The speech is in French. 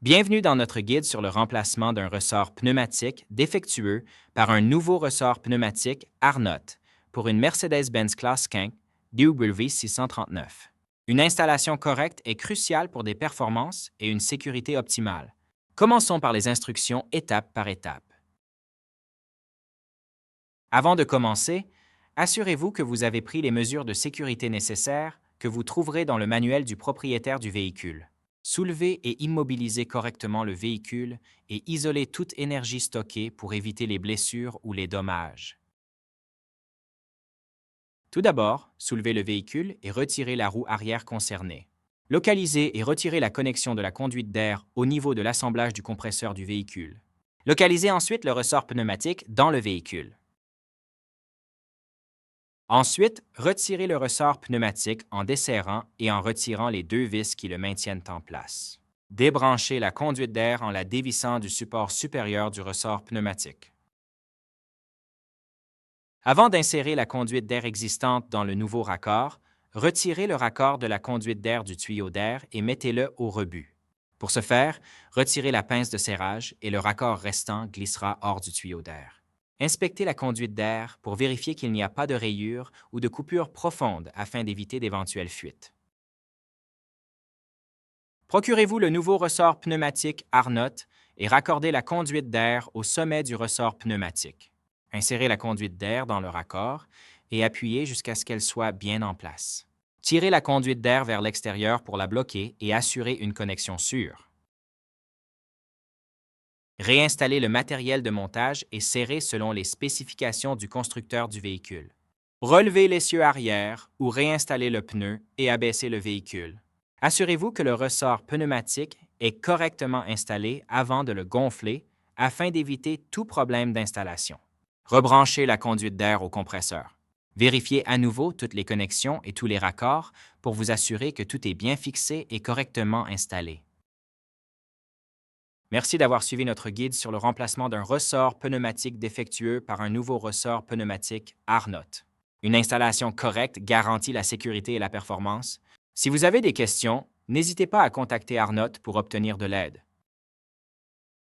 Bienvenue dans notre guide sur le remplacement d'un ressort pneumatique défectueux par un nouveau ressort pneumatique Arnott pour une Mercedes-Benz Classe 5 W639. Une installation correcte est cruciale pour des performances et une sécurité optimale. Commençons par les instructions étape par étape. Avant de commencer, assurez-vous que vous avez pris les mesures de sécurité nécessaires que vous trouverez dans le manuel du propriétaire du véhicule. Soulevez et immobilisez correctement le véhicule et isolez toute énergie stockée pour éviter les blessures ou les dommages. Tout d'abord, soulevez le véhicule et retirez la roue arrière concernée. Localisez et retirez la connexion de la conduite d'air au niveau de l'assemblage du compresseur du véhicule. Localisez ensuite le ressort pneumatique dans le véhicule. Ensuite, retirez le ressort pneumatique en desserrant et en retirant les deux vis qui le maintiennent en place. Débranchez la conduite d'air en la dévissant du support supérieur du ressort pneumatique. Avant d'insérer la conduite d'air existante dans le nouveau raccord, retirez le raccord de la conduite d'air du tuyau d'air et mettez-le au rebut. Pour ce faire, retirez la pince de serrage et le raccord restant glissera hors du tuyau d'air. Inspectez la conduite d'air pour vérifier qu'il n'y a pas de rayures ou de coupures profondes afin d'éviter d'éventuelles fuites. Procurez-vous le nouveau ressort pneumatique Arnott et raccordez la conduite d'air au sommet du ressort pneumatique. Insérez la conduite d'air dans le raccord et appuyez jusqu'à ce qu'elle soit bien en place. Tirez la conduite d'air vers l'extérieur pour la bloquer et assurer une connexion sûre. Réinstallez le matériel de montage et serrez selon les spécifications du constructeur du véhicule. Relevez l'essieu arrière ou réinstallez le pneu et abaissez le véhicule. Assurez-vous que le ressort pneumatique est correctement installé avant de le gonfler afin d'éviter tout problème d'installation. Rebranchez la conduite d'air au compresseur. Vérifiez à nouveau toutes les connexions et tous les raccords pour vous assurer que tout est bien fixé et correctement installé. Merci d'avoir suivi notre guide sur le remplacement d'un ressort pneumatique défectueux par un nouveau ressort pneumatique Arnott. Une installation correcte garantit la sécurité et la performance. Si vous avez des questions, n'hésitez pas à contacter Arnott pour obtenir de l'aide.